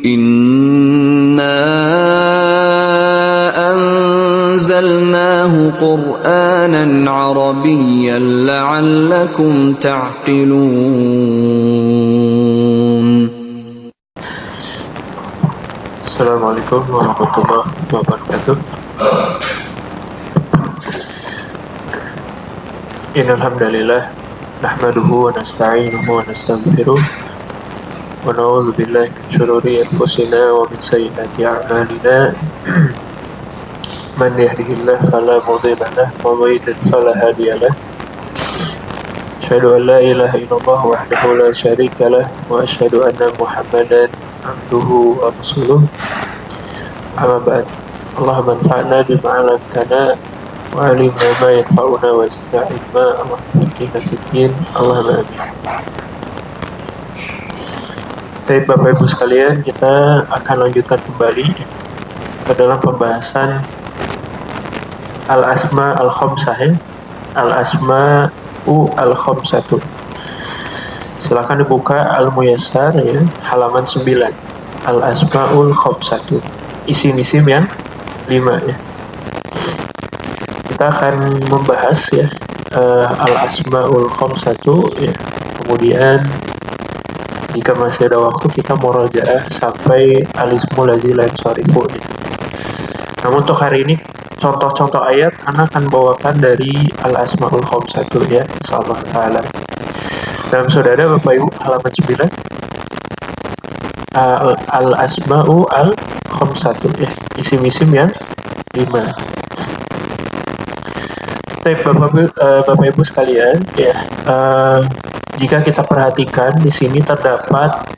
إنا أنزلناه قرآنا عربيا لعلكم تعقلون. Assalamualaikum warahmatullahi wabarakatuh. Innal hamdalillah nahmaduhu wa nasta'inuhu wa nastaghfiruh wa na'udzu billahi min shururi anfusina wa min sayyiati a'malina. Man yahdihillahu fala mudilla lahu wa man yudlil fala hadiya lahu. Asyhadu an la ilaha illallah wahdahu la syarika lahu wa asyhadu anna Muhammadan abduhu wa rasuluh. Amma ba'd. Allahumma anfa'na bima 'allamtana wa 'allimna ma yanfa'una wa zidna 'ilma. Allahumma qina fid-din. Allahumma amin. Baik Bapak Ibu sekalian, kita akan lanjutkan kembali ke dalam pembahasan Al-Asma Al-Khamsah, ya. Al-Asma'u Al-Khamsatu. Silakan dibuka Al-Muyassar, ya, halaman 9. Al-Asma'ul Khamsatu. Isim-isim yang 5, ya. Kita akan membahas, ya, Al-Asma'ul Khamsatu, ya. Kemudian jika masih ada waktu kita murajaah sampai Al-Ismul Ladzi la yansarifu, ya. Namun untuk hari ini contoh-contoh ayat Ana akan bawakan dari Al-Asma'ul Khamsatu, ya, insyaallah taala. Dalam saudara Bapak Ibu halaman 9, Al-Asma'u Al-Khamsatu, ya, isim-isim yang 5. Baik Bapak Ibu sekalian, ya, jika kita perhatikan di sini terdapat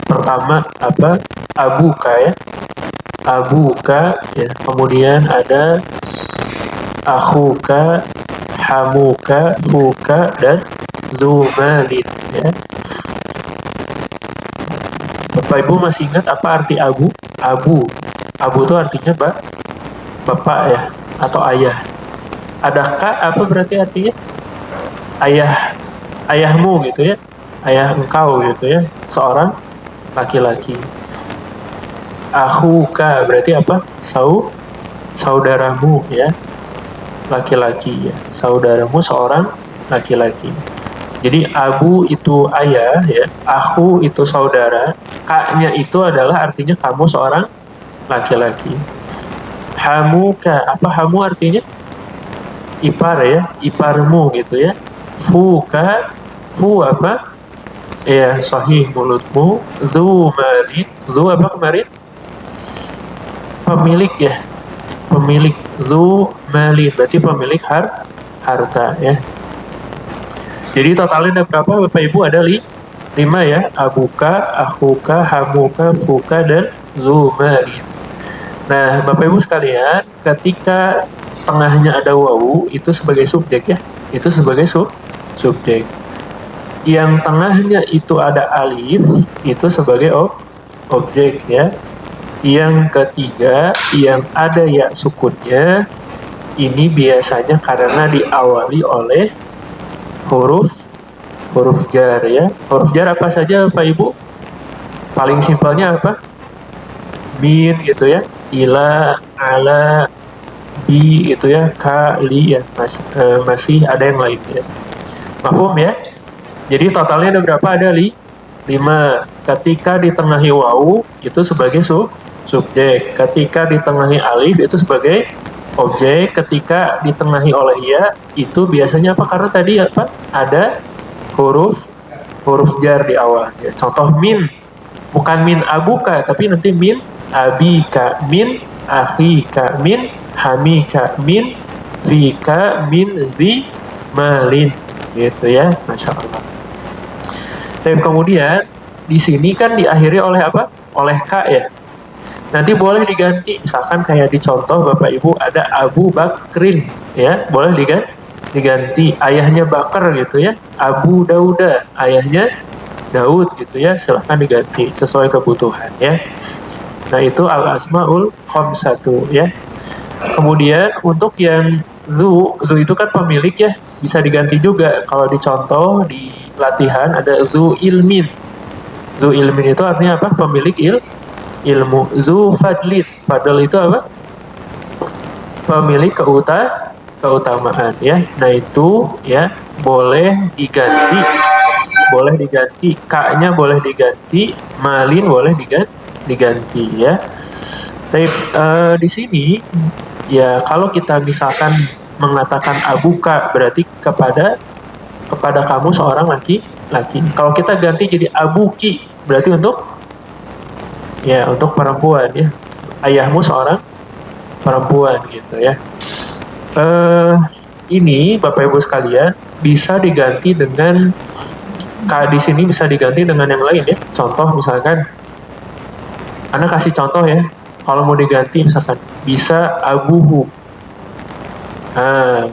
pertama apa? Abuka, ya. Abuka, ya. Kemudian ada akhuka, hamuka, fuka, dan zumalin, ya. Bapak Ibu masih ingat apa arti abu? Abu itu artinya bapak, ya, atau ayah. Adakah apa berarti artinya? Ayahmu gitu, ya. Ayah engkau gitu, ya. Seorang laki-laki. Akhuka berarti apa? Saudaramu, ya. Laki-laki, ya. Saudaramu seorang laki-laki. Jadi abu itu ayah, ya. Akhu itu saudara. Kaknya itu adalah artinya kamu seorang laki-laki. Hamuka, apa hamu artinya? Ipar, ya. Iparmu gitu, ya. Fuka, fu apa? Ya, sahih mulutmu. Zu malin, zu apa kemarin? Pemilik, ya. Pemilik. Zu malin berarti pemilik harta, ya. Jadi totalnya ada berapa Bapak Ibu? Ada 5, ya. Abuka, akhuka, hamuka, fuka, dan zu malin. Nah Bapak Ibu sekalian, ketika tengahnya ada wawu itu sebagai subjek, ya. Itu sebagai subjek. Yang tengahnya itu ada alif itu sebagai objek, ya. Yang ketiga yang ada ya sukunnya ini biasanya karena diawali oleh huruf jar, ya. Huruf jar apa saja Bapak Ibu? Paling simpelnya apa? Min gitu, ya. Ila, ala, bi gitu, ya. Ka, li, ya. Masih ada yang lain, ya. Mahfum, ya. Jadi totalnya ada berapa? Ada 5. Ketika ditengahi wawu itu sebagai subjek. Ketika ditengahi alif itu sebagai objek. Ketika ditengahi oleh ya itu biasanya apa? Karena tadi apa? Ada huruf jar di awal, ya. Contoh min, bukan min abuka tapi nanti min abika, min akhika, min hamika, min fika, min zi malin, gitu, ya. Masya Allah. Dan kemudian di sini kan diakhiri oleh apa? Oleh ka, ya. Nanti boleh diganti, misalkan kayak di contoh Bapak Ibu ada Abu Bakrin, ya, boleh diganti ayahnya Bakar gitu, ya. Abu Dauda, ayahnya Daud gitu, ya. Silahkan diganti sesuai kebutuhan, ya. Nah itu Al-Asma'ul Khamsatu, ya. Kemudian untuk yang zu itu kan pemilik, ya, bisa diganti juga. Kalau di contoh di latihan ada zu ilmin, Zu ilmin itu artinya apa? Pemilik ilmu. Zu fadlin, fadl itu apa? Pemilik keutamaan ya. Nah itu ya boleh diganti, K-nya boleh diganti, malin boleh diganti ya. Tapi di sini ya kalau kita misalkan mengatakan abuka berarti kepada kamu seorang laki. Kalau kita ganti jadi abuki berarti untuk perempuan ya. Ayahmu seorang perempuan gitu ya. Ini Bapak Ibu sekalian bisa diganti dengan di sini bisa diganti dengan yang lain ya. Contoh misalkan, Anda kasih contoh ya. Kalau mau diganti misalkan bisa abuhu. Nah,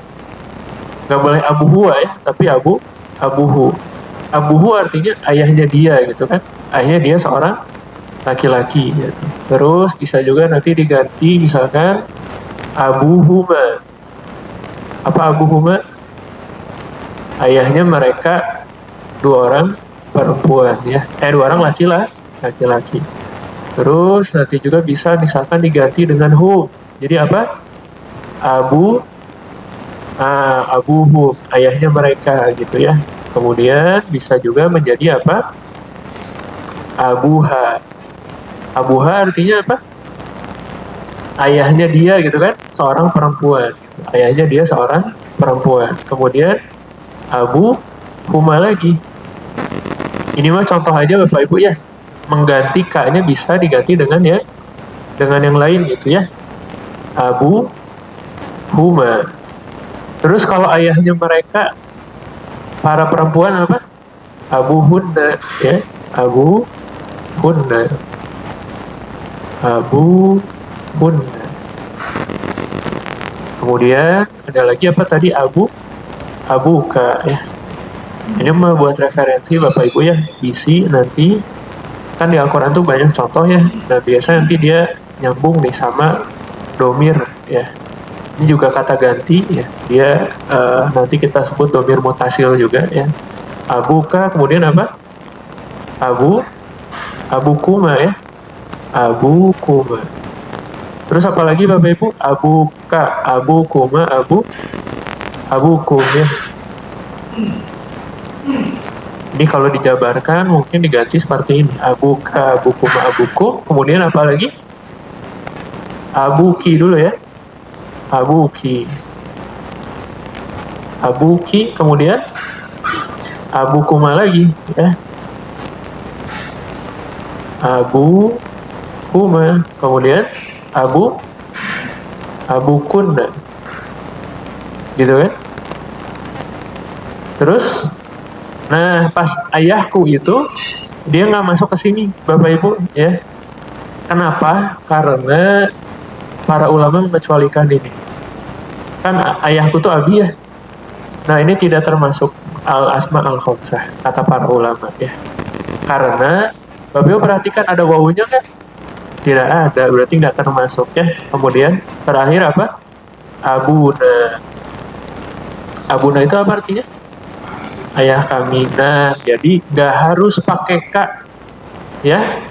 nggak boleh abuhua ya, tapi abuhu. Abuhu artinya ayahnya dia gitu kan. Ayahnya dia seorang laki-laki gitu. Terus bisa juga nanti diganti misalkan abuhuma. Apa abuhuma? Ayahnya mereka dua orang perempuan ya. Dua orang laki-laki. Terus nanti juga bisa misalkan diganti dengan hum. Jadi apa? Abuhum, ayahnya mereka gitu ya. Kemudian bisa juga menjadi apa? Abuha. Abuha artinya apa? Ayahnya dia gitu kan, seorang perempuan. Ayahnya dia seorang perempuan. Kemudian abu huma lagi. Ini mah contoh aja Bapak Ibu ya. Mengganti K-nya bisa diganti dengan yang lain gitu ya. Abu huma. Terus kalau ayahnya mereka para perempuan apa? Abu hunna ya. Abu hunna. Kemudian ada lagi apa tadi? Abuka ya. Ini mau buat referensi Bapak Ibu ya. Isi nanti kan di Al-Quran tuh banyak contoh ya. Nah biasa nanti dia nyambung nih sama domir ya. Ini juga kata ganti ya. Dia nanti kita sebut domir mutasil juga ya. Abuka kemudian apa? Abukuma ya. Abukuma. Terus apa lagi Bapak Ibu? Abuka, abukuma, abukum ya. Ini kalau dijabarkan mungkin diganti seperti ini. Abuka, abukuma, abukum. Kemudian apa lagi? Abuki dulu ya. Abuki, kemudian abukuma lagi ya. Abukuma, kemudian abukunna gitu kan. Terus nah pas ayahku itu dia nggak masuk ke sini Bapak Ibu ya. Kenapa? Karena para ulama mengecualikan ini. Kan ayahku tuh abi ya. Nah ini tidak termasuk al-asma al-khamsah kata para ulama ya. Karena Bapak Ibu perhatikan ada wawunya kan? Tidak ada, berarti nggak termasuk ya. Kemudian terakhir apa? Abuna. Abuna itu apa artinya? Ayah kami. Nah jadi nggak harus pakai K ya.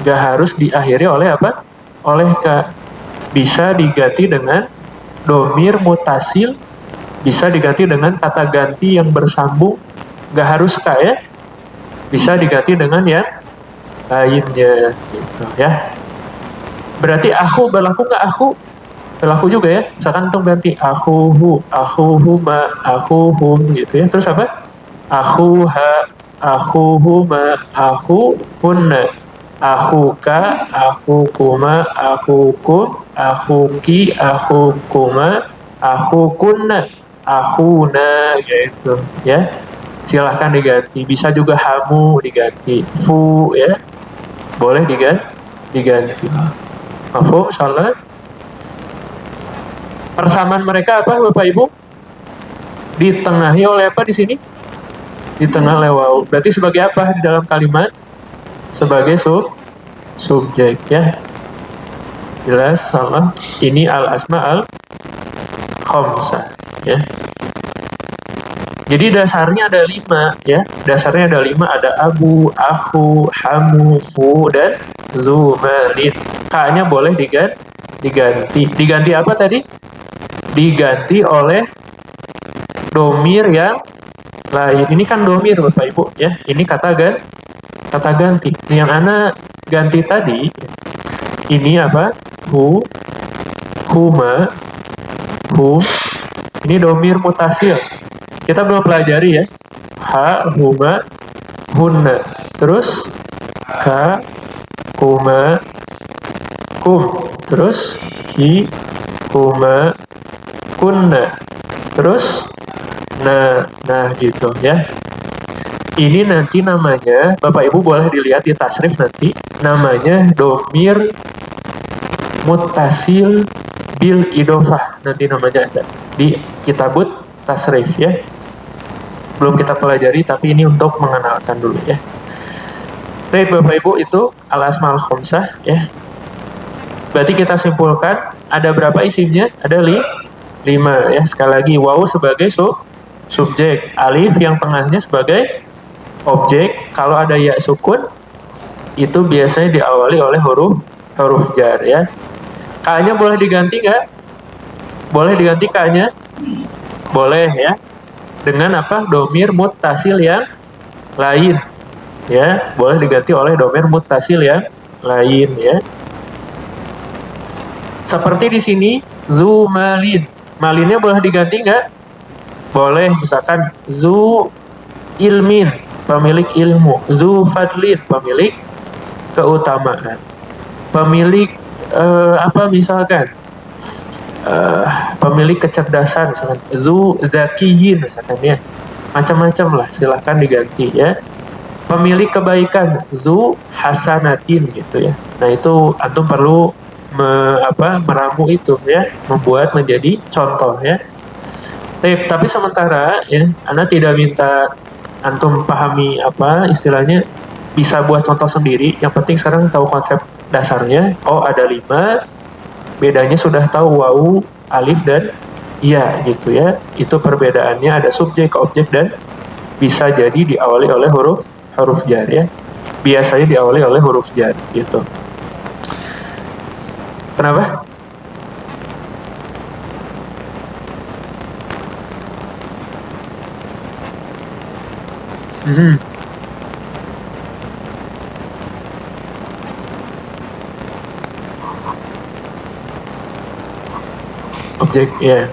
Nggak harus diakhiri oleh apa? Oleh K. Bisa diganti dengan domir mutasil, bisa diganti dengan kata ganti yang bersambung, nggak harus K ya, bisa diganti dengan yang lainnya gitu ya. Berarti aku berlaku nggak? Aku berlaku juga ya. Misalkan untuk ganti aku huma, aku hum gitu ya. Terus apa? Aku huma, aku hunna, akuka, aku kuma, aku kum, akuki, aku kuma, aku kunna, akuna gitu ya. Silahkan diganti. Bisa juga hamu diganti, fu ya, boleh diganti. Mafhum salah. Persamaan mereka apa Bapak Ibu? Ditengahi oleh apa di sini? Di tengah lewau. Berarti sebagai apa di dalam kalimat? Sebagai subjek ya. Jelas salah. Ini al-asma al-khamsah ya. Jadi dasarnya ada 5 ya. Dasarnya ada 5, ada abu, aku, hamu, fu, dan zu malin. K-nya boleh diganti. Diganti apa tadi? Diganti oleh domir yang lain. Ini kan domir Bapak Ibu ya. Ini kata ganti. Yang ana ganti tadi ini apa? Hu, huma, hum. Ini domir mutasil. Kita belum pelajari ya. Ha, huma, hunna. Terus ka, huma, kum. Terus hi, huma, kunna. Terus nah gitu ya. Ini nanti namanya, Bapak Ibu boleh dilihat di tasrif nanti, namanya domir mutasil bil idofah. Nanti namanya ada di kitabut tasrif ya. Belum kita pelajari, tapi ini untuk mengenalkan dulu ya. Baik Bapak Ibu, itu al-asmaul khamsah ya. Berarti kita simpulkan ada berapa isimnya? Ada 5 ya. Sekali lagi, wawu sebagai subjek, alif yang tengahnya sebagai objek. Kalau ada ya sukun, itu biasanya diawali oleh huruf jar ya. K-nya boleh diganti nggak? Boleh diganti K-nya? Boleh ya. Dengan apa? Domir muttasil yang lain ya. Boleh diganti oleh domir muttasil yang lain ya. Seperti di sini zu malin. Malinnya boleh diganti nggak? Boleh. Misalkan zu ilmin, pemilik ilmu. Zu fadlin, pemilik keutamaan. Pemilik apa misalkan? Pemilik kecerdasan, misalkan zu zakiyin misalkan ya. Macam-macam lah, silahkan diganti ya. Pemilik kebaikan, zu hasanatin gitu ya. Nah itu antum perlu meramu itu ya, membuat menjadi contoh ya. Tapi sementara ya, Anda tidak minta antum pahami apa istilahnya, bisa buat contoh sendiri. Yang penting sekarang tahu konsep dasarnya. Oh ada 5, bedanya sudah tahu wawu, alif, dan ya gitu ya. Itu perbedaannya, ada subjek, objek, dan bisa jadi diawali oleh huruf jar ya. Biasanya diawali oleh huruf jar gitu. Kenapa? Objek ya.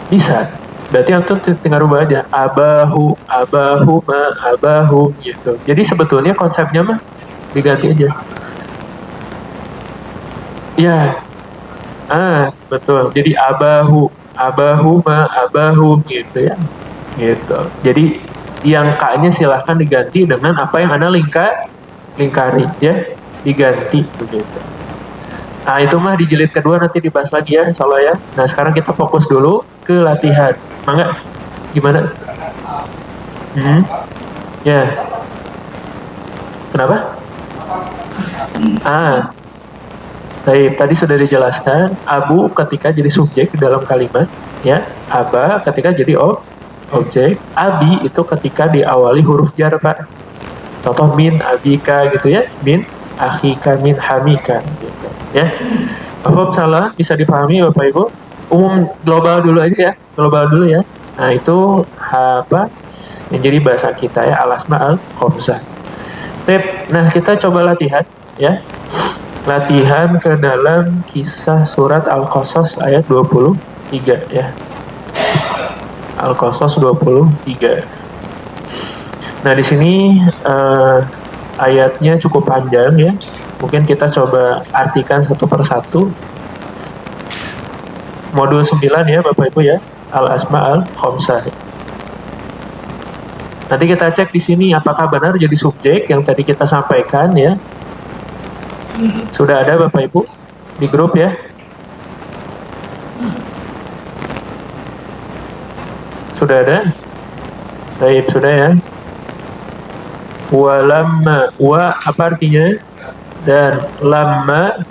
Bisa. Berarti antum tinggal rubah aja. Abahu, abahuma, abahum gitu. Jadi sebetulnya konsepnya mah diganti aja. Ya. Betul. Jadi abahu, abahuma, abahum gitu ya. Gitu. Jadi yang K-nya silahkan diganti dengan apa yang Anda lingkari ya. Diganti begitu. Nah itu mah di jilid kedua nanti dibahas lagi ya insya Allah ya. Nah sekarang kita fokus dulu ke latihan. Mangga, gimana? Ya. Kenapa? Baik, tadi sudah dijelaskan abu ketika jadi subjek di dalam kalimat ya. Aba ketika jadi objek. Abi itu ketika diawali huruf jar Pak. Contoh min abika gitu ya. Min akhika, min hamika gitu ya. Bapak salah bisa dipahami Bapak Ibu. Umum global dulu aja ya, global dulu ya. Nah itu apa yang jadi bahasa kita ya, al-asma'ul khamsah. Nah kita coba latihan ya. Latihan ke dalam kisah surat Al-Qasas ayat 23 ya. Al-Qasas 23. Nah di sini ayatnya cukup panjang ya. Mungkin kita coba artikan satu persatu. Modul 9 ya Bapak Ibu ya, al-asma'ul khamsah. Nanti kita cek di sini apakah benar jadi subjek yang tadi kita sampaikan ya. Sudah ada Bapak Ibu di grup ya. Sudah ada? Baik, sudah ya. Walamma, wa apa artinya? Dan lamma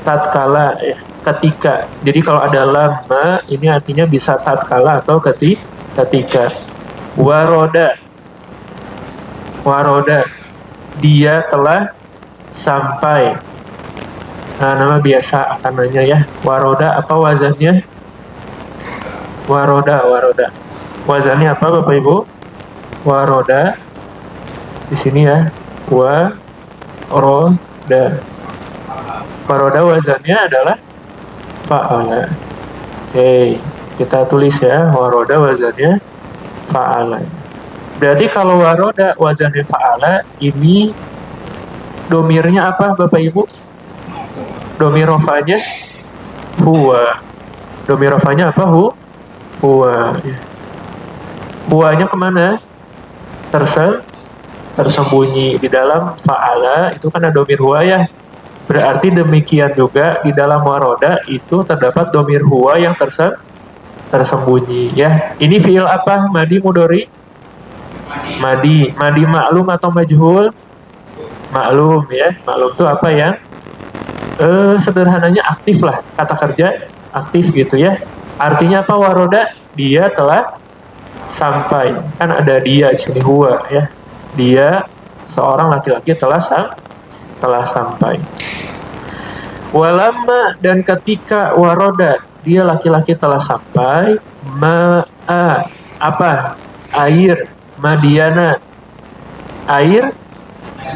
tatkala ya, ketika. Jadi kalau ada lama ini artinya bisa tatkala atau ketika. Waroda, waroda, dia telah sampai. Nah, nama biasa akan nanya ya. Waroda apa wazannya? Waroda. Wazannya apa Bapak Ibu? Waroda. Di sini ya. Waroda. Waroda wazannya adalah fa'ala. Oke, kita tulis ya. Waroda wazannya fa'ala. Berarti kalau waroda wazannya fa'ala, ini domirnya apa Bapak Ibu? Domir rofanya huwa. Domir rofanya apa? Huwa. Huwanya kemana? Tersembunyi di dalam fa'ala, itu kan ada domir huwa ya. Berarti demikian juga di dalam waroda itu terdapat domir huwa yang tersembunyi ya. Ini fiil apa? Madi mudori? Madi maklum atau majhul? Maklum ya. Maklum itu apa ya? Sederhananya aktif lah, kata kerja aktif gitu ya. Artinya apa waroda? Dia telah sampai. Kan ada dia di sini huwa ya. Dia seorang laki-laki telah sampai. Walamma, dan ketika waroda, dia laki-laki telah sampai. Ma'a, apa? Air. Madiana, air.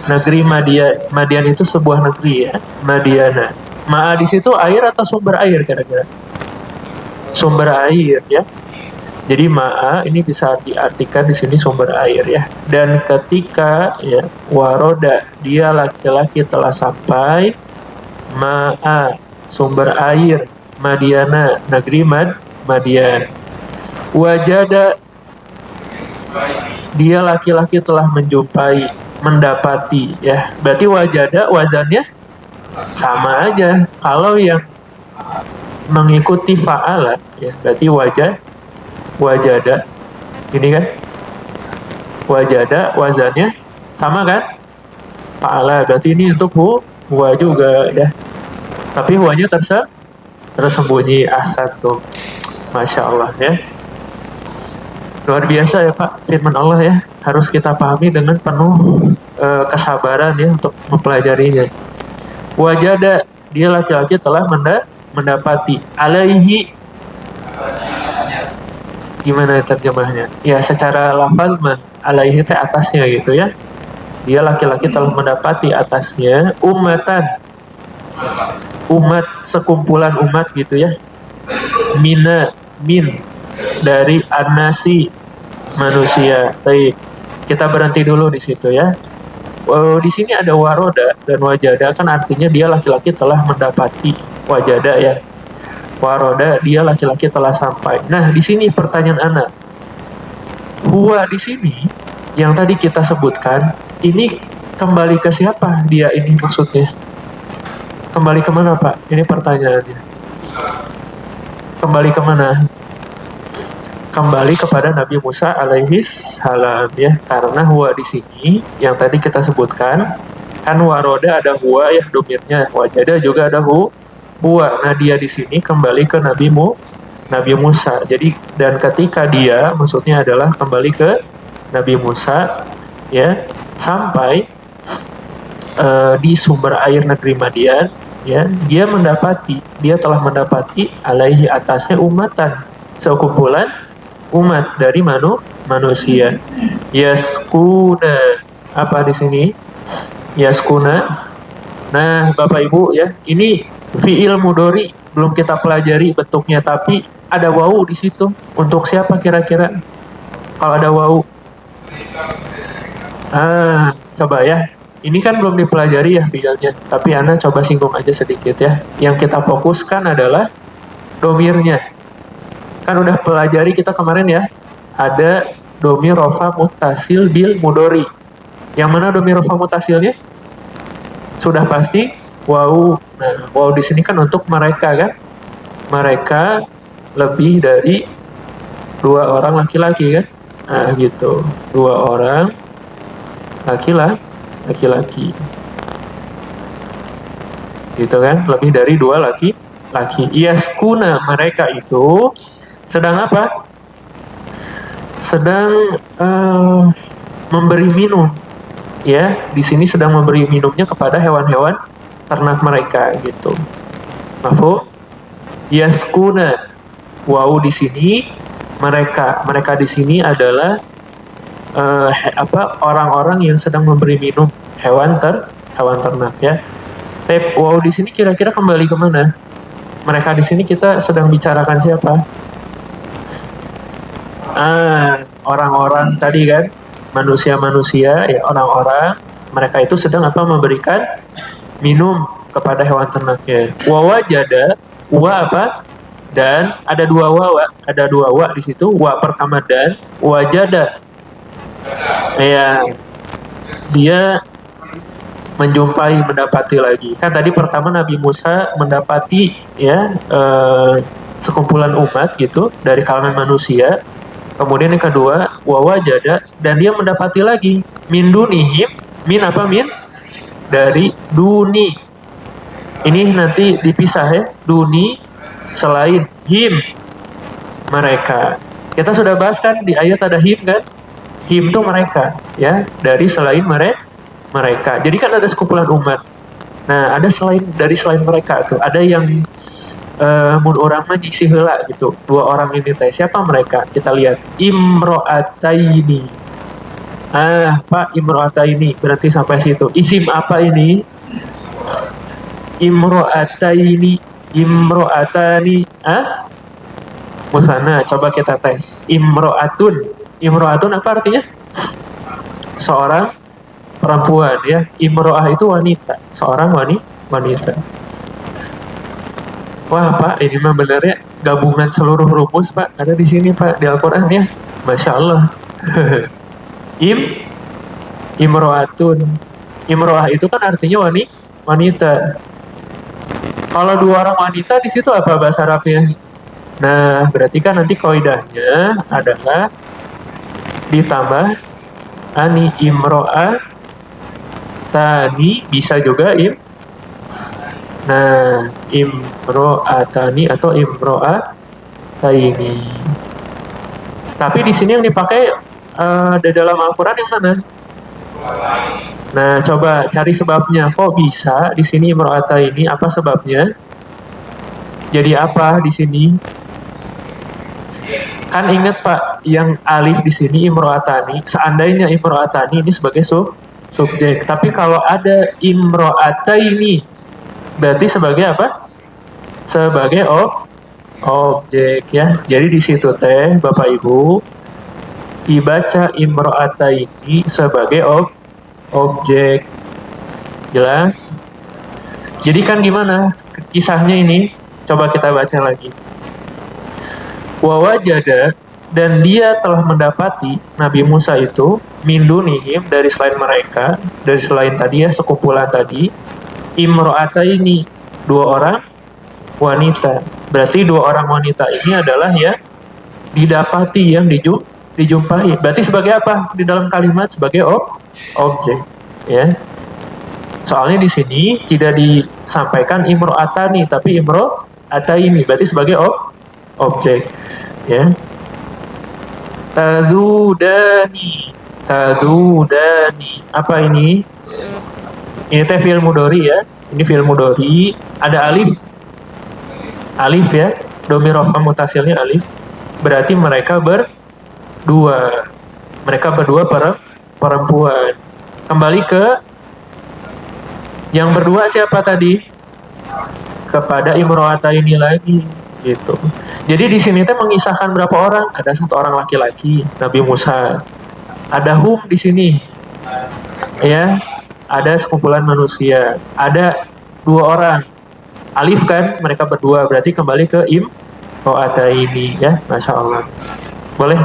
Negeri Madian itu sebuah negeri ya, Madiana. Ma'a di situ air atau sumber air kira-kira? Sumber air ya. Jadi ma'a ini bisa diartikan di sini sumber air ya. Dan ketika ya waroda, dia laki-laki telah sampai. Ma'a, sumber air. Madiana, negeri Madian. Wajada, dia laki-laki telah menjumpai, mendapati ya. Berarti wajada wazannya sama aja. Kalau yang mengikuti fa'ala ya, berarti wajada. Ini kan wajada wazannya sama kan? Fa'ala, berarti ini untuk huwa juga ya. Tapi huwanya tersembunyi ahsan tuh. Masya Allah ya. Luar biasa ya Pak, firman Allah ya. Harus kita pahami dengan penuh kesabaran ya untuk mempelajarinya. Wajada, dia laki-laki telah mendapati. Alaihi, gimana terjemahnya? Ya secara lafal alaihi teh atasnya gitu ya. Dia laki-laki telah mendapati atasnya umat, sekumpulan umat gitu ya. Min dari anasi, manusia. Baik, kita berhenti dulu di situ ya. Di sini ada waroda dan wajada, kan artinya dia laki-laki telah mendapati. Wajada ya, waroda, dia laki-laki telah sampai. Nah, di sini pertanyaan anak, huwa di sini yang tadi kita sebutkan, ini kembali ke siapa dia ini maksudnya? Kembali kemana Pak? Ini pertanyaannya. Kembali kemana? Kembali kepada Nabi Musa alaihi salam ya, karena huwa di sini yang tadi kita sebutkan kan waroda ada huwa ya domirnya, wajada juga ada huwa. Nah dia di sini kembali ke Nabi Musa. Jadi dan ketika dia maksudnya adalah kembali ke Nabi Musa ya, sampai di sumber air negeri Madian ya, dia telah mendapati alaihi atasnya umatan, sekumpulan umat dari manusia. Yaskuna, apa di sini? Yaskuna. Nah, Bapak Ibu ya, ini fiil mudori belum kita pelajari bentuknya, tapi ada wawu di situ. Untuk siapa kira-kira? Kalau ada wawu. Coba ya. Ini kan belum dipelajari ya fiilnya, tapi Anda coba singgung aja sedikit ya. Yang kita fokuskan adalah domirnya. Kan udah pelajari kita kemarin ya, ada domir rofa mutasil bil mudori. Yang mana domir rofa mutasilnya? Sudah pasti wawu. Nah, wawu di sini kan untuk mereka kan? Mereka lebih dari 2 orang laki-laki kan? Nah, gitu. 2 orang laki-laki. gitu kan, lebih dari 2 laki-laki. Yaskuna, mereka itu sedang apa? Sedang memberi minum, ya. Di sini sedang memberi minumnya kepada hewan-hewan ternak mereka gitu. Mafhum? Yaskuna, wow di sini mereka di sini adalah orang-orang yang sedang memberi minum hewan ternak, ya. Wow di sini kira-kira kembali kemana? Mereka di sini kita sedang bicarakan siapa? Orang-orang tadi kan, manusia-manusia, ya, orang-orang. Mereka itu sedang apa? Memberikan minum kepada hewan ternaknya. Wawajada, wa apa? Dan ada 2 wa di situ. Wa pertama dan wajada. Ya, dia menjumpai, mendapati lagi. Kan tadi pertama Nabi Musa mendapati, ya, sekumpulan umat gitu dari kalangan manusia. Kemudian yang kedua, wawajada, dan dia mendapati lagi min dunihim, min apa min? Dari duni. Ini nanti dipisah, ya. Duni selain him, mereka. Kita sudah bahas kan di ayat ada him kan? Him itu mereka, ya, dari selain mereka. Jadi kan ada sekumpulan umat. Nah, ada selain mereka tuh, ada yang mun orang mah nyisi heula gitu. 2 orang ini teh siapa mereka? Kita lihat imro'ataini. Pak, imro'ataini berarti sampai situ. Isim apa ini? Imro'atani. Musana, coba kita tes. Imro'atun apa artinya? Seorang perempuan, ya. Imro'ah itu wanita, seorang wanita. Wah Pak, ini mah benernya gabungan seluruh rumus Pak, ada di sini Pak, di Al-Quran, ya. Masya Allah. Imro'atun. Imro'ah itu kan artinya wanita. Kalau 2 orang wanita di situ apa bahasa Arabnya? Nah, berarti kan nanti kaidahnya adalah ditambah ani imro'ah tani, bisa juga Nah, imro'atani atau imro'ataini. Tapi di sini yang dipakai di dalam Al-Quran yang mana? Nah, coba cari sebabnya. Kok bisa di sini imro'ataini? Apa sebabnya? Jadi apa di sini? Kan ingat Pak, yang alif di sini imro'atani. Seandainya imro'atani ini sebagai subjek. Tapi kalau ada imro'ataini, berarti sebagai apa? Sebagai objek, ya. Jadi di situ teh Bapak Ibu dibaca imro'ataini sebagai objek. Jelas? Jadi kan gimana kisahnya ini? Coba kita baca lagi. Wawajada, dan dia telah mendapati Nabi Musa itu min dunihim, dari selain mereka, dari selain tadi, ya, sekumpulan tadi, imro'ataini, 2 orang wanita. Berarti 2 orang wanita ini adalah, ya, didapati, yang dijumpai. Berarti sebagai apa di dalam kalimat? Sebagai objek, ya. Soalnya di sini tidak disampaikan imro'atani, tapi imro'ataini, berarti sebagai objek, ya. Tazudani. Apa ini? Ini teh fi'il mudhari, ya. Ini fi'il mudhari, ada alif, ya. Dhamir rafa mutasilnya alif. Berarti mereka berdua. Perempuan. Kembali ke yang berdua siapa tadi? Kepada imro'ataini lagi, gitu. Jadi di sini teh mengisahkan berapa orang? Ada 1 orang laki-laki, Nabi Musa. Ada hum di sini, ya. Ada sekumpulan manusia. Ada 2 orang. Alif kan, mereka berdua. Berarti kembali ke imro'ataini, ya. Masya Allah. Boleh?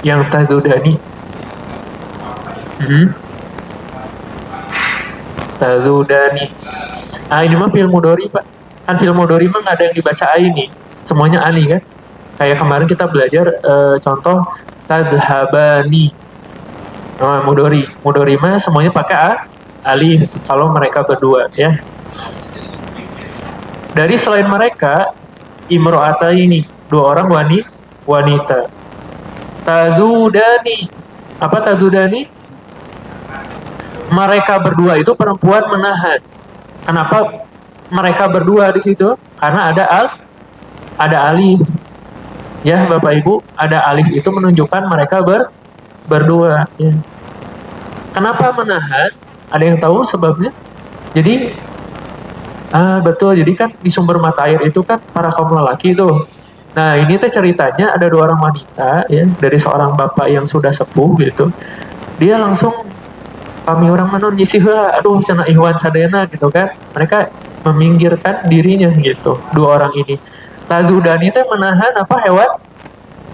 Yang tazudani. Tazudani. Ini mah fi'il mudhari Pak. Kan fi'il mudhari mah nggak ada yang dibaca ini. Semuanya ani kan. Kayak kemarin kita belajar contoh tadhabani. Oh, mudori. Mudori mah semuanya pakai alif kalau mereka berdua ya. Dari selain mereka, imro'ata ini dua orang wanita. Tazudani. Apa tazudani? Mereka berdua itu perempuan menahan. Kenapa mereka berdua di situ? Karena ada alif. Ya, Bapak Ibu, ada alif itu menunjukkan mereka berdua. Ya. Kenapa menahan? Ada yang tahu sebabnya? Jadi, betul. Jadi kan di sumber mata air itu kan para kaum lelaki tuh. Nah, ini teh ceritanya ada dua orang wanita ya dari seorang bapak yang sudah sepuh gitu. Dia langsung kami orang manon nyisih aduh cenah ihwan sadena gitu kan. Mereka meminggirkan dirinya gitu. Dua orang ini. Tazudani teh menahan apa hewan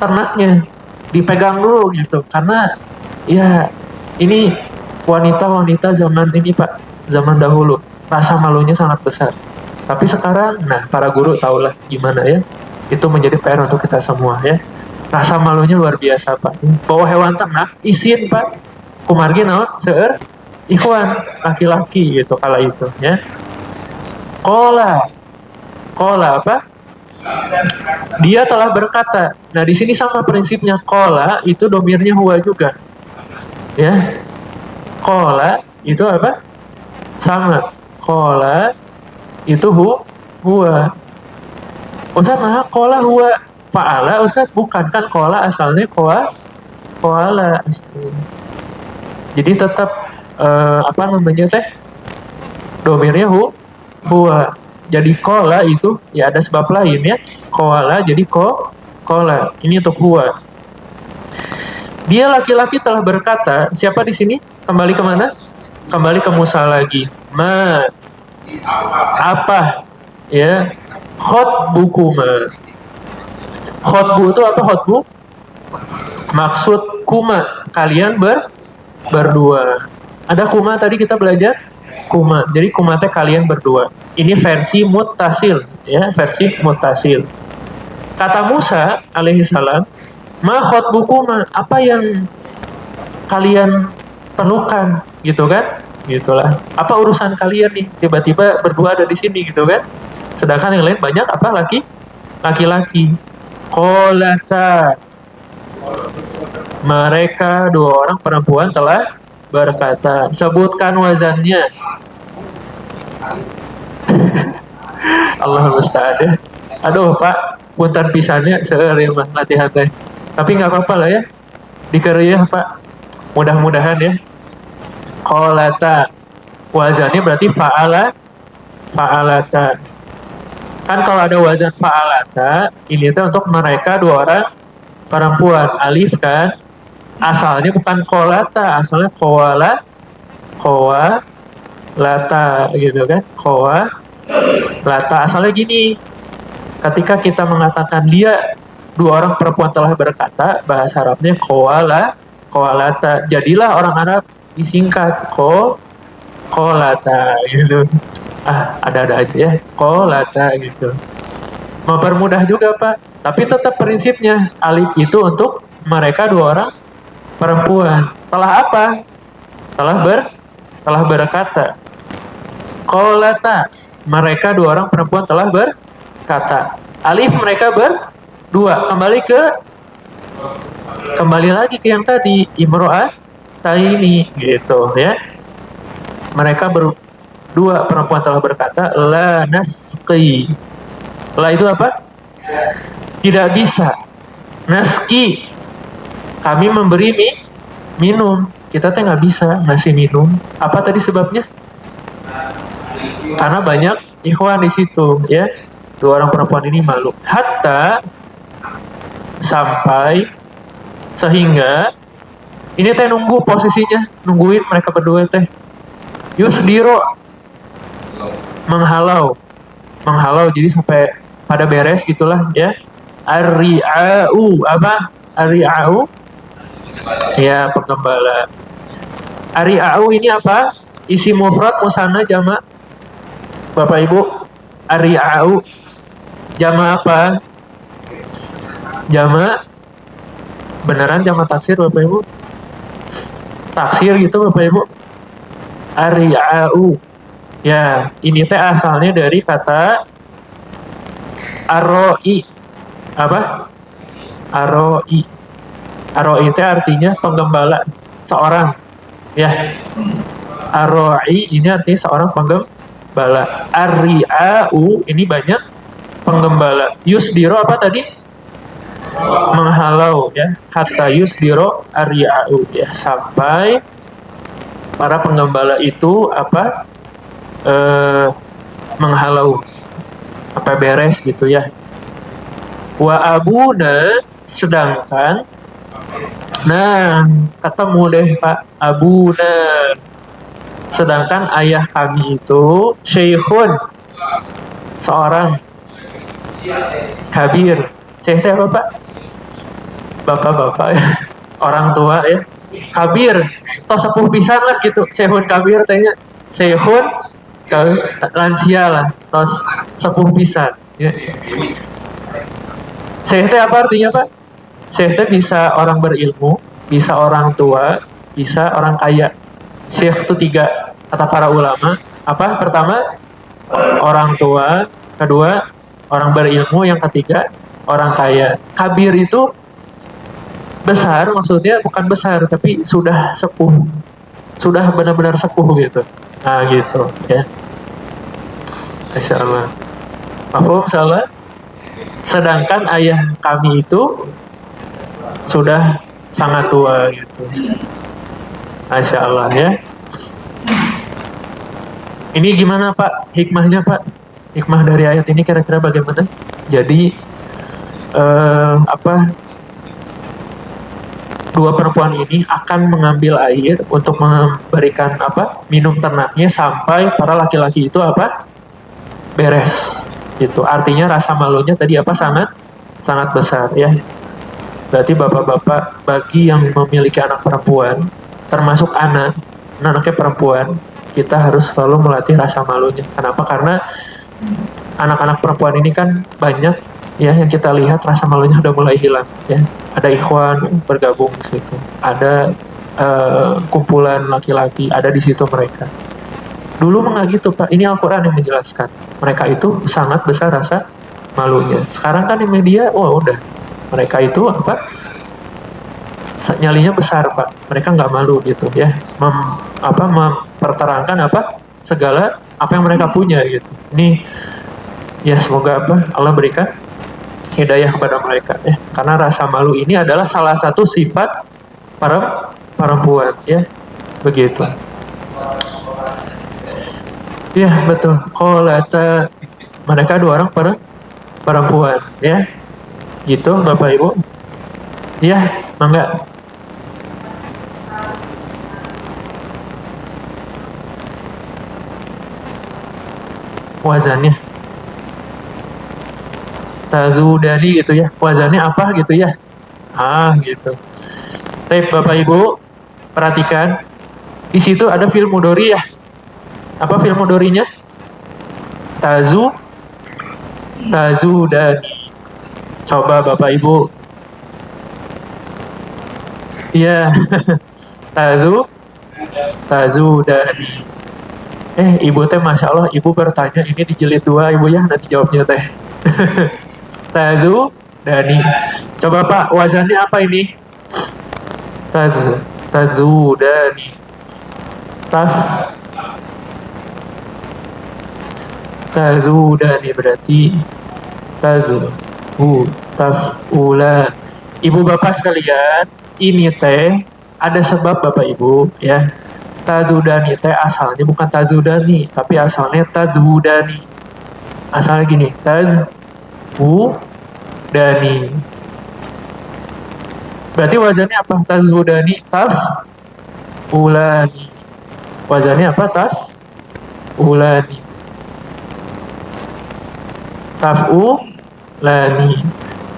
ternaknya dipegang dulu gitu karena ya ini wanita-wanita zaman ini Pak, zaman dahulu rasa malunya sangat besar. Tapi sekarang, nah para guru tahulah gimana ya, itu menjadi PR untuk kita semua ya. Rasa malunya luar biasa Pak. Bawa hewan ternak, isin Pak, kumargi naon seueur ikhwan laki-laki gitu kala itu ya. Kola, kola apa? Dia telah berkata. Nah di sini sama prinsipnya kola itu domirnya huwa juga ya. Kola itu apa? Sama. Kola itu huwa. Ustaz, nah kola huwa fa'ala Ustaz, bukan kan kola asalnya koala. Jadi tetap apa namanya teh? Domirnya huwa. Jadi kola itu ya ada sebab lain ya. Koala jadi kola. Ini untuk huwa. Dia laki-laki telah berkata, siapa di sini? Kembali kemana? Kembali ke Musa lagi. Apa? Ya. Khotbukuma. Khotbu itu apa khotbu? Maksud kuma. Kalian berdua. Ada kuma tadi kita belajar? Kuma. Jadi kuma teh kalian berdua. Ini versi muttasil. Ya, versi muttasil. Kata Musa alaihissalam, ma khotbukuma, apa yang kalian perlukan gitu kan? Gitulah. Apa urusan kalian nih? Tiba-tiba berdua ada di sini gitu kan? Sedangkan yang lain banyak apa laki-laki. Kolasa. Mereka dua orang perempuan telah berkata. Sebutkan wazannya. Allah musta'an. Aduh Pak, punten pisannya seueur ya mah latihan teh. Tapi nggak apa-apa lah ya. Dikereuyeuh Pak. Mudah-mudahan ya. Kolata. Wazannya berarti fa'alata. Kan kalau ada wazan fa'alata, ini tuh untuk mereka dua orang perempuan. Alif kan. Asalnya bukan kolata, asalnya lata gitu kan. Lata asalnya gini. Ketika kita mengatakan dia dua orang perempuan telah berkata, bahasa Arabnya koalata. Jadilah orang Arab disingkat kolata gitu. Ada-ada aja ya, kolata gitu. Mempermudah juga Pak. Tapi tetap prinsipnya alif itu untuk mereka dua orang perempuan. Telah apa? Telah berkata. Kolata, mereka dua orang perempuan telah berkata. Alif mereka berdua. Kembali lagi ke yang tadi, imro'ah taini gitu ya. Mereka berdua perempuan telah berkata, la nasqi. La itu apa? Tidak bisa. Naski, kami memberi minum. Kita teh nggak bisa ngasih minum. Apa tadi sebabnya? Karena banyak ikhwan di situ ya. Dua orang perempuan ini malu. Hatta sampai sehingga ini teh nunggu posisinya, nungguin mereka berdua teh. Yusdiro menghalau jadi sampai pada beres gitulah ya. Ar-ri'a'u apa? Ar-ri'a'u ya penggembala. Ar-ri'a'u ini apa? Isi mufrad musanna jamak. Bapak Ibu, ar-ri'a'u jamak apa? Jamak beneran jamak taksir Bapak Ibu? taksir gitu Bapak Ibu. Ar-ri'a'u. Ya, ini teh asalnya dari kata aroi. Apa? Aroi. Aroi teh artinya penggembala seorang. Ya, aroi ini artinya seorang penggembala. Ar-ri'a'u ini banyak penggembala. Yusdiro apa tadi? Menghalau ya. Hatta yusdiro ar-ri'a'u ya, sampai para penggembala itu apa? Menghalau, apa beres gitu ya. Wa abuna, sedangkan, nah ketemu deh Pak, abuna, sedangkan ayah kami itu syekhun, seorang kabir. Syekh apa Pak? Bapak-bapak ya, orang tua ya. Kabir, toh sepuh pisan lah gitu. Syekhun kabir tanya, syekhun lansia lah, terus sepuh pisan ya. Syekh teh apa artinya Pak? Syekh teh bisa orang berilmu, bisa orang tua, bisa orang kaya. Syekh itu 3 kata para ulama. Apa? Pertama, orang tua. Kedua, orang berilmu. Yang ketiga, orang kaya. Kabir itu besar, maksudnya bukan besar, tapi sudah sepuh. Sudah benar-benar sepuh gitu. Nah gitu ya. Masya Allah. Mahfum salah. Sedangkan ayah kami itu sudah sangat tua gitu. Masya Allah ya. Ini gimana Pak? Hikmahnya Pak? Hikmah dari ayat ini kira-kira bagaimana? Jadi dua perempuan ini akan mengambil air untuk memberikan minum ternaknya sampai para laki-laki itu beres. Gitu. Artinya rasa malunya tadi sangat besar ya. Berarti bapak-bapak bagi yang memiliki anak perempuan, termasuk anaknya perempuan, kita harus selalu melatih rasa malunya. Kenapa? Karena anak-anak perempuan ini kan banyak ya, yang kita lihat rasa malunya udah mulai hilang ya. Ada ikhwan bergabung di situ, ada kumpulan laki-laki ada di situ mereka. Dulu nggak gitu Pak, ini Al-Quran yang menjelaskan. Mereka itu sangat besar rasa malunya. Sekarang kan di media, udah. Mereka itu nyalinya besar Pak. Mereka nggak malu gitu ya. Memperterangkan segala apa yang mereka punya gitu. Ini ya semoga Allah berikan hidayah kepada mereka ya. Karena rasa malu ini adalah salah satu sifat para perempuan ya. Begitu. Ya betul. Qolata, mereka 2 orang perempuan ya. Gitu Bapak Ibu. Ya, mangga. Wazannya tazudani gitu ya. Wazannya apa gitu ya. Gitu. Baik Bapak Ibu, perhatikan. Di situ ada fi'il mudhari ya. Apa fi'il mudharinya? Tazudani. Coba Bapak Ibu. Iya. Tazudani. Ibu teh Masya Allah, ibu bertanya ini di jilid 2 ibu ya, nanti jawabnya teh. Tazudani. Coba Pak, wazannya apa ini? Tazudani. Tazudani berarti taf'ula. Ibu bapak sekalian, ini teh ada sebab Bapak Ibu ya. Tazudani teh asalnya bukan tazudani, tapi asalnya tazudani. Asalnya gini, tazudani. Berarti wazannya apa? Tazudani taf'ulani. Wazannya apa? Taf'ulani. Taf'ulani.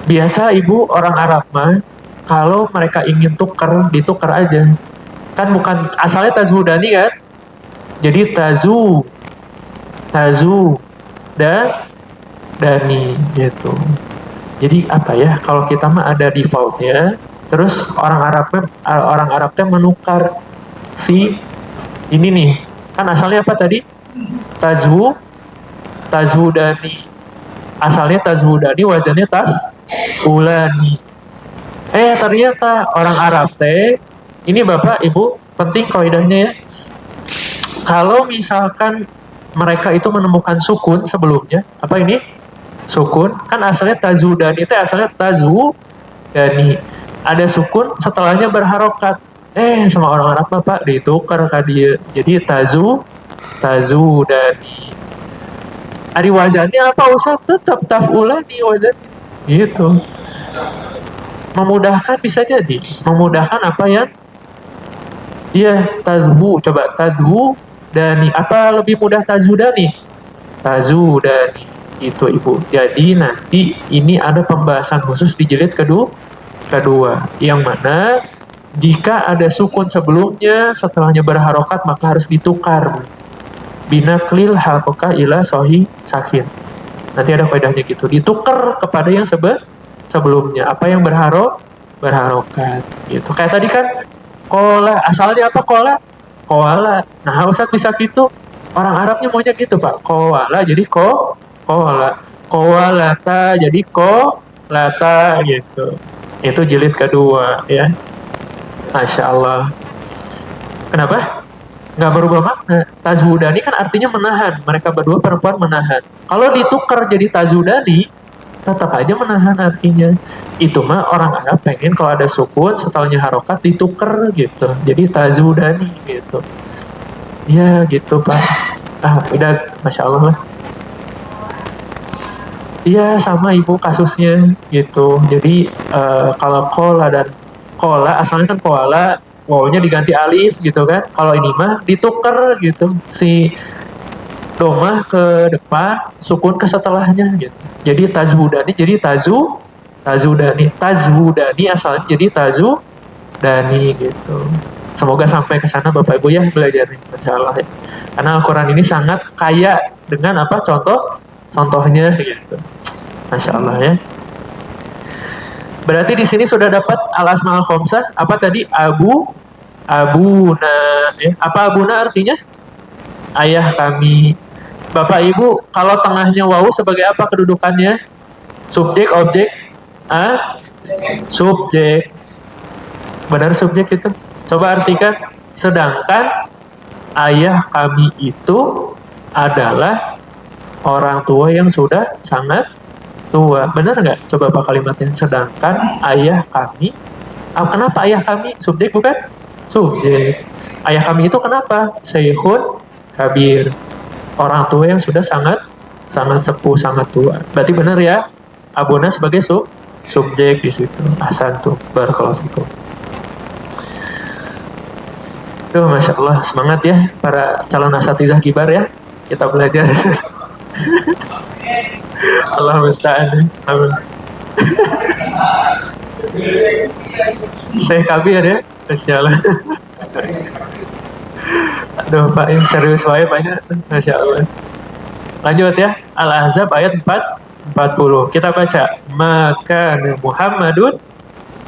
Biasa ibu orang Arab mah kalau mereka ingin ditukar aja. Kan bukan asalnya tazudani kan? Jadi dani gitu. Jadi kalau kita mah ada defaultnya, terus orang Arabnya menukar si ini nih. Kan asalnya apa tadi? Tazhudani. Asalnya tazhudani, wazannya ulani. Ternyata orang Arab teh, ini Bapak Ibu, penting kaidahnya ya. Kalau misalkan mereka itu menemukan sukun sebelumnya, apa ini? Sukun, kan asalnya tazudani itu asalnya tazudani. Ada sukun, setelahnya berharokat. Sama orang Arab Bapak ditukar ke dia. Jadi tazudani. Ari wazannya apa Ustaz? Tetap taf'ulani wazannya. Gitu. Memudahkan bisa jadi. Memudahkan apa ya? Iya, coba tazudani. Apa lebih mudah tazudani? Tazudani. Itu Ibu. Jadi nanti ini ada pembahasan khusus di jilid kedua. Yang mana jika ada sukun sebelumnya, setelahnya berharokat, maka harus ditukar. Binaklil halqah ila sohi sakin. Nanti ada faedahnya gitu. Ditukar kepada yang sebelumnya. Apa yang berharokat. Gitu. Kayak tadi kan, kola. Asalnya apa kola? Koala. Nah, Ustaz bisa gitu. Orang Arabnya maunya gitu, Pak. Koala jadi koala. Koalata jadi kolata gitu. Itu jilid kedua ya. Masya Allah. Kenapa? Nggak berubah makna. Tazudani kan artinya menahan. Mereka berdua perempuan menahan. Kalau ditukar jadi tazudani, tetap aja menahan artinya. Itu mah orang Arab pengen kalau ada sukun, setelahnya harokat ditukar gitu. Jadi tazudani gitu. Ya gitu Pak. Udah Masya Allah lah. Iya sama Ibu kasusnya gitu. Jadi kalau kola dan kola, asalnya kan koala, wawunya diganti alif gitu kan. Kalau ini mah ditukar gitu. Si domah ke depan, sukun ke setelahnya gitu. Jadi tazudani jadi tazudani. Tazudani asalnya jadi tazudani gitu. Semoga sampai ke sana Bapak Ibu ya belajarnya, Masya Allah ya. Karena Al-Quran ini sangat kaya dengan apa contohnya gitu. Masya Allah ya. Berarti di sini sudah dapat al-asmaul khamsah. Apa tadi? Abuna. Ya. Apa abuna artinya? Ayah kami. Bapak Ibu, kalau tengahnya wawu sebagai apa kedudukannya? Subjek, objek? Subjek. Benar subjek itu? Coba artikan. Sedangkan ayah kami itu adalah orang tua yang sudah sangat tua. Benar nggak? Coba apa kalimatnya? Sedangkan ayah kami. Kenapa ayah kami? Subjek bukan? Subjek. Ayah kami itu kenapa? Syekhun kabir. Orang tua yang sudah sangat sepuh, sangat tua. Berarti benar ya? Abuna sebagai subjek di situ. Ahsan tuh. Barakallahu fikum. Masya Allah, semangat ya para calon asatizah kibar ya. Kita belajar. Allah musta'an. Amin. Saya kabir ya. Masya Allah. Aduh Pak, yang serius wae banyak. Masya Allah. Lanjut ya. Al-Ahzab ayat 40. Kita baca. Maka Muhammadun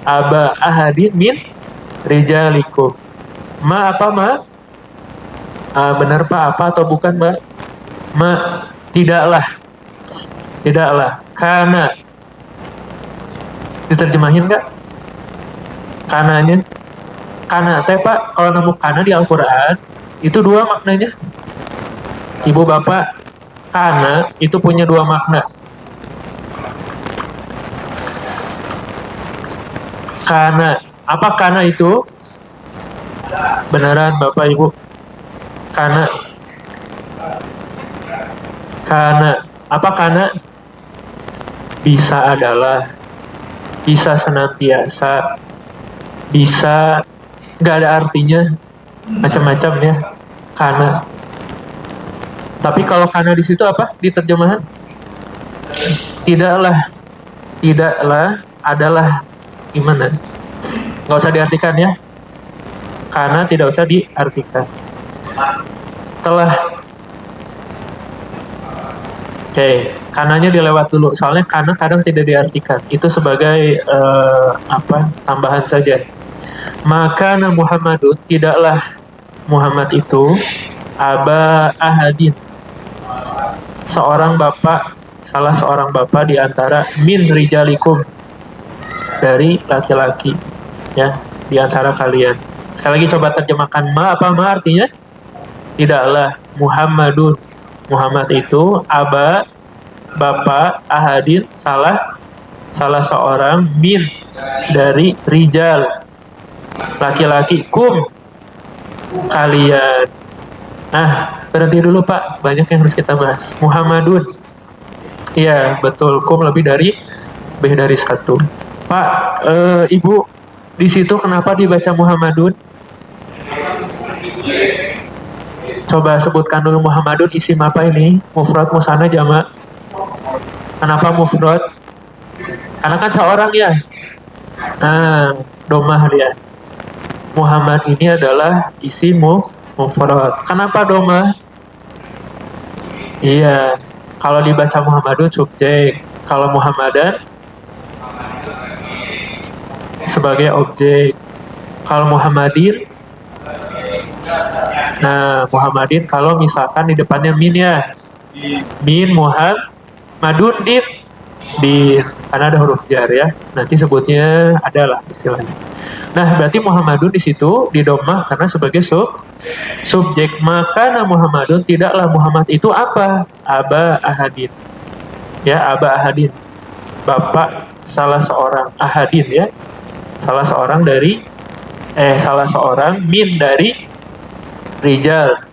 aba ahadin min rijalikum. Ma apa ma? Benar Pak, apa atau bukan Mbak? Tidaklah. Karena diterjemahin nggak? Kananya? Kana teh Pak, kalau nemu kana di Al-Quran itu dua maknanya. Ibu bapak, kana itu punya dua makna. Kana, apa kana itu? Beneran Bapak Ibu. Kana. Apa kana? Bisa adalah, bisa senantiasa, bisa nggak ada artinya, macam-macam ya. Kana. Tapi kalau kana di situ apa? Di terjemahan? Tidaklah adalah gimana? Nggak usah diartikan ya. Karena tidak usah diartikan. Kananya dilewat dulu. Soalnya kana kadang tidak diartikan. Itu sebagai tambahan saja. Maka Muhammadun tidaklah Muhammad itu aba ahadin, seorang bapak, salah seorang bapak di antara min rijalikum, dari laki-laki, ya, di antara kalian. Sekali lagi coba terjemahkan, ma apa ma artinya? Tidaklah Muhammadun, Muhammad itu aba, bapak, ahadin, salah seorang min, dari rijal, laki-laki, kum, kalian. Nah, berhenti dulu Pak, banyak yang harus kita bahas. Muhammadun, iya betul, kum lebih dari satu. Pak, Ibu, di situ kenapa dibaca Muhammadun? Coba sebutkan dulu Muhammadun isim apa ini? Mufrad, musanna, jamak? Kenapa mufrad? Karena kan seorang ya. Nah, domah dia. Muhammad ini adalah isim mufrad. Kenapa domah? Iya, kalau dibaca Muhammadun subjek, kalau Muhammadan sebagai objek. Kalau Muhammadin, nah Muhammadin kalau misalkan di depannya min ya, min Muhammadun din, karena ada huruf jar ya. Nanti sebutnya adalah istilahnya. Nah, berarti Muhammadun di situ didomah karena sebagai subjek. Maka nama Muhammadun, tidaklah Muhammad itu apa? Aba ahadin. Ya, aba ahadin. Bapak salah seorang, ahadin ya. Salah seorang min dari rijal.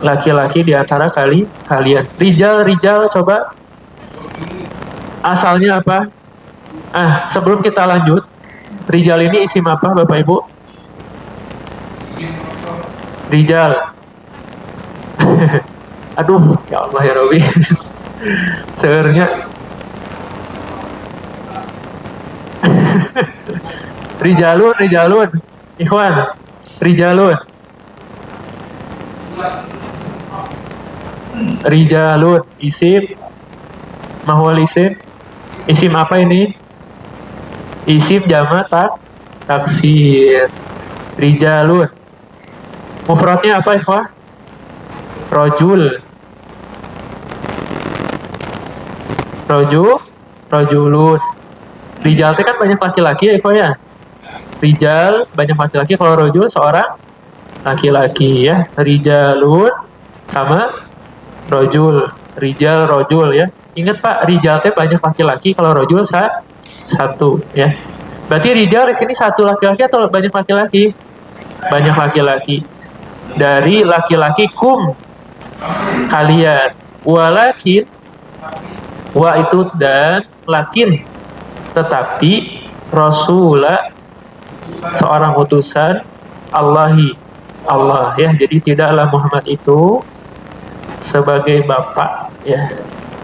Laki-laki di antara kalian. Rijal coba asalnya apa? Sebelum kita lanjut, rijal ini isim apa Bapak Ibu? Rijal. Aduh, ya Allah ya Robi. Sebenarnya Rijalun. Ikhwan, Rijalun. Isim. Mahwal isim. Isim apa ini? Isim jamak taksir. Rijalun. Mufradnya apa ikhwah? Rojulun. Rijal itu kan banyak laki-laki ya ikhwah ya. Rijal banyak laki-laki, kalau rojul seorang laki-laki ya. Rijalun sama rojul. Rijal, rojul ya. Ingat Pak, rijal itu banyak laki-laki, kalau rojul satu ya. Berarti rijal di sini satu laki-laki atau banyak laki-laki? Banyak laki-laki. Dari laki-laki kum, kalian. Walakin, wa itu dan, lakin tetapi, Rasulah seorang utusan Allahi, Allah ya. Jadi tidaklah Muhammad itu sebagai bapak ya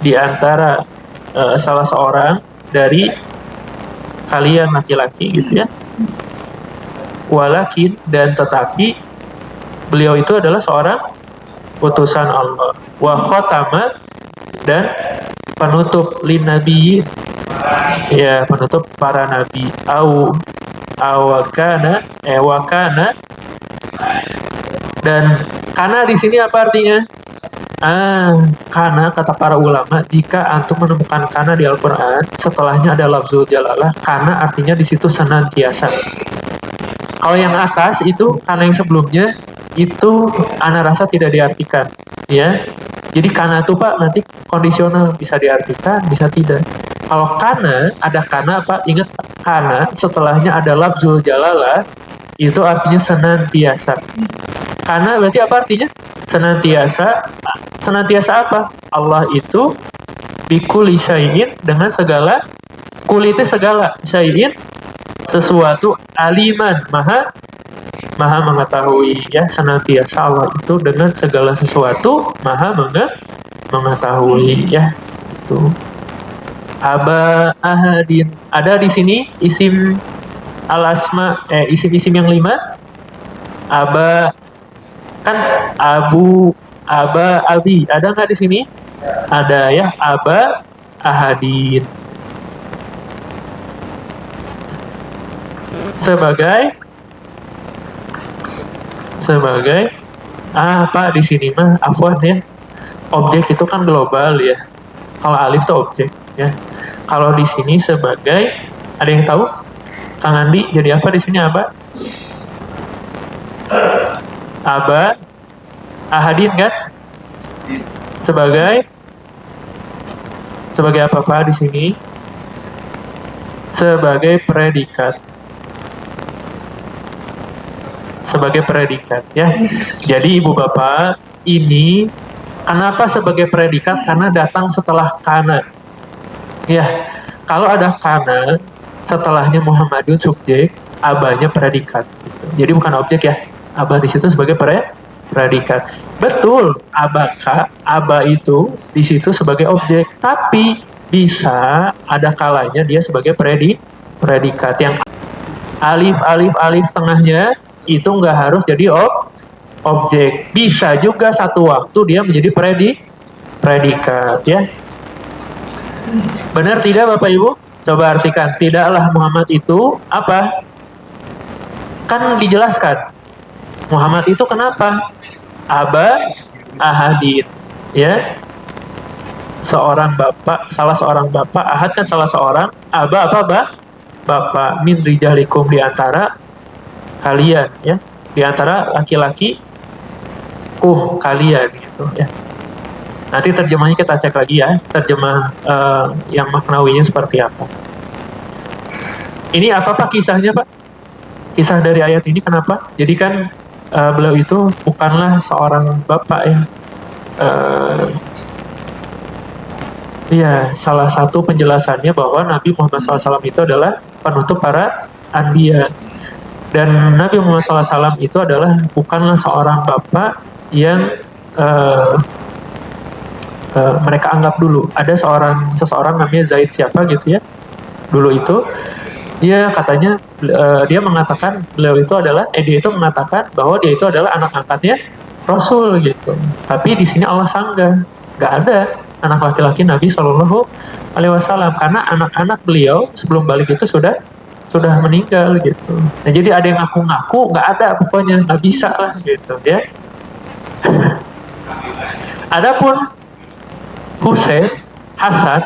di antara salah seorang dari kalian laki-laki gitu ya. Walakin, dan tetapi, beliau itu adalah seorang utusan Allah. Wa khatama, dan penutup lin-nabiyyin, ya penutup para nabi. Wakana, dan karena di sini apa artinya? Karena kata para ulama, jika antum menemukan karena di Al-Quran, setelahnya ada lafzul jalalah, karena artinya di situ senantiasa. Kalau yang atas itu, karena yang sebelumnya itu ana rasa tidak diartikan, ya. Jadi karena itu Pak nanti kondisional, bisa diartikan, bisa tidak. Kalau karena ada karena apa? Ingat karena setelahnya ada lafzul jalalah, itu artinya senantiasa. Karena berarti apa artinya? Senantiasa apa? Allah itu bikuli syai'in, dengan segala, kuli itu segala, syai'in sesuatu, aliman maha mengetahui ya. Senantiasa Allah itu dengan segala sesuatu maha mengetahui ya. Itu aba ahadin. Ada di sini isim al-asma, isim-isim yang 5. Aba kan abu, aba, abi, ada nggak di sini? Ada ya, aba ahadin. Sebagai sebagai Pak di sini mah afwan ya. Objek itu kan global ya. Kalau alif itu objek ya. Kalau di sini sebagai, ada yang tahu? Kang Andi jadi apa di sini Aba? Aba ahadin kan? Sebagai apa Pak di sini? Sebagai predikat. Sebagai predikat ya. Jadi Ibu Bapak, ini kenapa sebagai predikat? Karena datang setelah kana. Ya, kalau ada kana, setelahnya Muhammadun subjek, abanya predikat. Gitu. Jadi bukan objek ya. Aba di situ sebagai predikat. Betul, abaka, aba itu di situ sebagai objek, tapi bisa ada kalanya dia sebagai predikat yang alif tengahnya itu nggak harus jadi objek. Bisa juga satu waktu dia menjadi predikat ya. Benar tidak Bapak Ibu? Coba artikan, tidaklah Muhammad itu apa? Kan dijelaskan. Muhammad itu kenapa? Aba ahadin ya. Salah seorang bapak, ahad kan salah seorang, aba apa bapak, min rijalikum di antara kalian ya, di antara laki-laki kalian gitu ya. Nanti terjemahnya kita cek lagi ya, terjemah yang maknawinya seperti apa. Ini apa Pak kisahnya Pak? Kisah dari ayat ini kenapa? Jadi kan beliau itu bukanlah seorang bapak ya. Ya, salah satu penjelasannya bahwa Nabi Muhammad SAW itu adalah penutup para anbiya. Dan Nabi Muhammad SAW itu adalah bukanlah seorang bapak yang mereka anggap dulu. Ada seseorang namanya Zaid siapa gitu ya. Dulu itu dia katanya dia mengatakan dia itu mengatakan bahwa dia itu adalah anak angkatnya Rasul gitu. Tapi di sini Allah sanggah, nggak ada anak laki-laki Nabi Shallallahu Alaihi Wasallam karena anak-anak beliau sebelum balik itu sudah meninggal gitu. Nah, jadi ada yang ngaku-ngaku nggak ada, pokoknya nggak bisa lah gitu ya. Adapun Hasan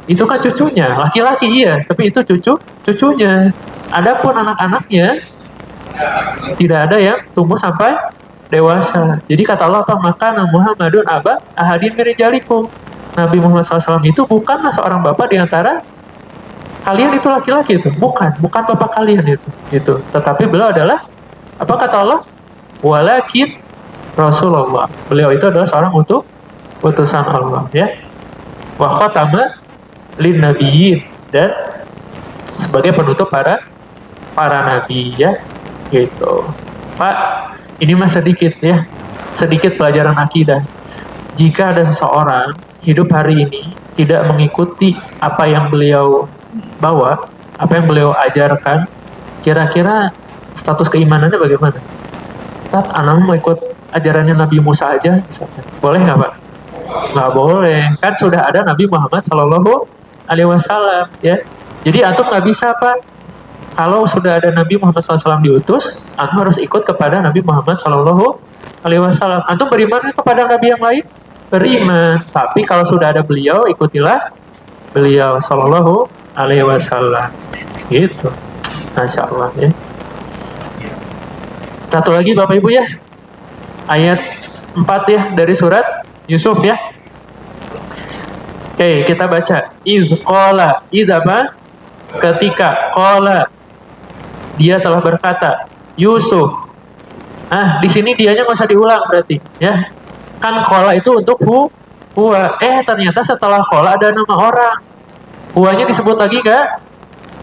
itu kan cucunya, laki-laki iya, tapi itu cucunya. Adapun anak-anaknya tidak ada yang tumbuh sampai dewasa. Jadi kata Allah apa? Maka Muhammadun aba ahadin min rijalikum. Nabi Muhammad SAW itu bukanlah seorang bapak di antara kalian itu laki-laki itu, bukan bapak kalian itu. Tetapi beliau adalah apa kata Allah? Walakin Rasulullah. Beliau itu adalah seorang utusan Allah ya. Wa khatama lin nabiyyin, dan sebagai penutup para nabi ya gitu. Pak, ini mah sedikit pelajaran akidah. Jika ada seseorang hidup hari ini tidak mengikuti apa yang beliau bawa, apa yang beliau ajarkan, kira-kira status keimanannya bagaimana? Anak mau ikut ajarannya Nabi Musa aja, misalnya. Boleh nggak Pak? Nggak boleh, kan sudah ada Nabi Muhammad Shallallahu Alaihi Wasallam ya. Jadi antum nggak bisa Pak. Kalau sudah ada Nabi Muhammad SAW diutus, antum harus ikut kepada Nabi Muhammad Shallallahu Alaihi Wasallam. Antum beriman kepada Nabi yang lain? Beriman. Tapi kalau sudah ada beliau, ikutilah beliau Shallallahu Alaihi Wasallam. Gitu. Masya Allah ya. Satu lagi Bapak Ibu ya. Ayat 4 ya dari surat Yusuf ya. Oke, kita baca. Apa? Ketika qala, dia telah berkata, Yusuf. Di sini dianya nggak usah diulang berarti ya. Kan qala itu untuk huwa. Ternyata setelah qala ada nama orang. Huwanya disebut lagi nggak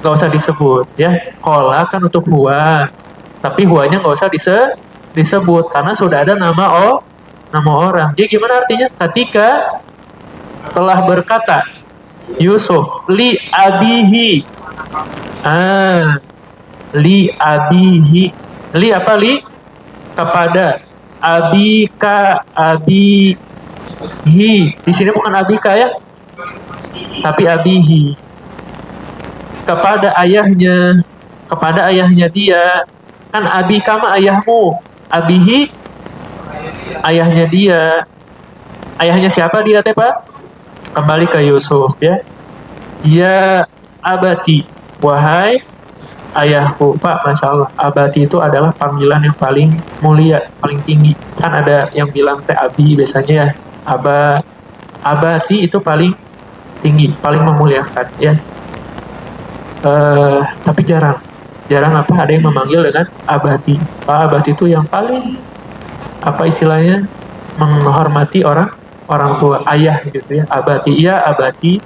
usah disebut ya. Qala kan untuk huwa. Tapi huwanya nggak usah disebut karena sudah ada nama orang. Jadi gimana artinya? Ketika telah berkata Yusuf li abihi. Li abihi. Li apa li? Kepada. Abika abihi. Di sini bukan abika ya, tapi abihi. Kepada ayahnya dia. Kan abika mah ayahmu. abihi, ayahnya dia. Ayahnya siapa dia teh Pak? Kembali ke Yusuf ya. Ya abati, wahai ayahku. Pak, Masya Allah, abati itu adalah panggilan yang paling mulia, paling tinggi. Kan ada yang bilang teh abi biasanya ya. Abati itu paling tinggi, paling memuliakan ya. Tapi jarang apa ada yang memanggil dengan abati. Pak, abati itu yang paling apa istilahnya, menghormati orang tua, ayah gitu ya. Abati, iya abati,